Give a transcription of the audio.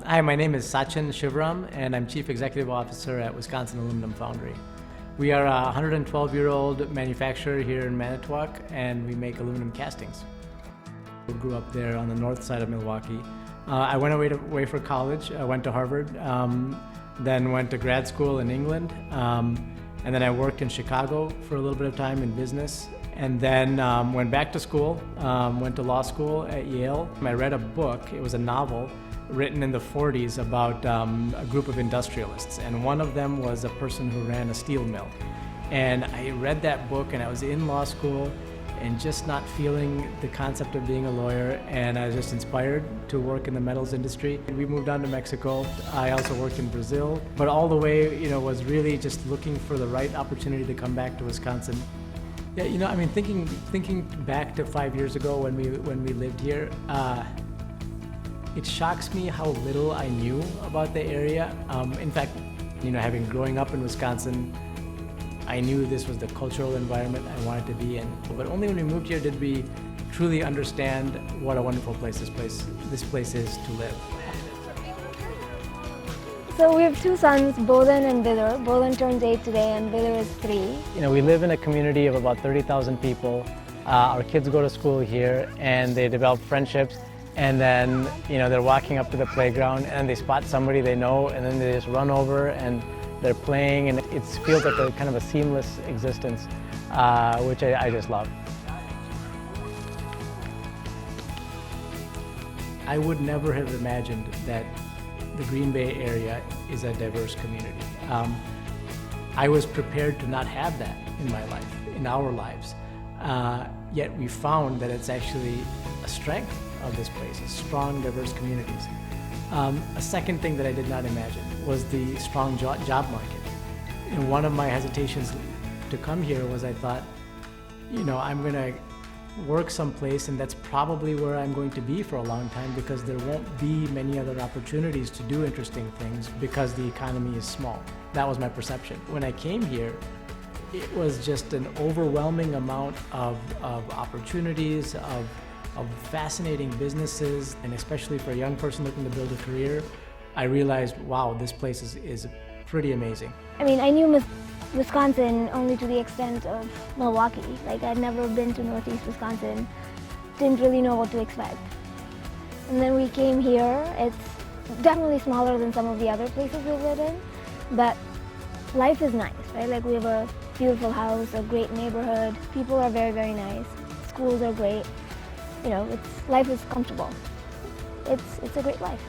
Hi, my name is Sachin Shivaram, and I'm Chief Executive Officer at Wisconsin Aluminum Foundry. We are a 112-year-old manufacturer here in Manitowoc, and we make aluminum castings. I grew up there on the north side of Milwaukee. I went away for college. I went to Harvard, then went to grad school in England, and then I worked in Chicago for a little bit of time in business, and then went back to school, went to law school at Yale. I read a book, it was a novel, written in the 40s about a group of industrialists, and one of them was a person who ran a steel mill. And I read that book and I was in law school and just not feeling the concept of being a lawyer, and I was just inspired to work in the metals industry. We moved on to Mexico. I also worked in Brazil, but all the way, was really just looking for the right opportunity to come back to Wisconsin. Yeah, I mean, thinking back to 5 years ago when we lived here, it shocks me how little I knew about the area. In fact, having growing up in Wisconsin, I knew this was the cultural environment I wanted to be in. But only when we moved here did we truly understand what a wonderful place this place is to live. So we have two sons, Bolin and Vidar. Bolin turns 8 today and Vidar is 3. We live in a community of about 30,000 people. Our kids go to school here and they develop friendships. And then, they're walking up to the playground and they spot somebody they know, and then they just run over and they're playing, and it feels like a kind of a seamless existence, which I just love. I would never have imagined that the Green Bay area is a diverse community. I was prepared to not have that in my life, in our lives. Yet we found that it's actually a strength of this place, strong, diverse communities. A second thing that I did not imagine was the strong job market. One of my hesitations to come here was I thought, I'm going to work someplace and that's probably where I'm going to be for a long time because there won't be many other opportunities to do interesting things because the economy is small. That was my perception. When I came here, it was just an overwhelming amount of opportunities, of fascinating businesses, and especially for a young person looking to build a career, I realized, wow, this place is pretty amazing. I mean, I knew Wisconsin only to the extent of Milwaukee. Like, I'd never been to Northeast Wisconsin, didn't really know what to expect. And then we came here. It's definitely smaller than some of the other places we've lived in, but life is nice, right? Like, we have a beautiful house, a great neighborhood. People are very, very nice. Schools are great. Life is comfortable. It's a great life.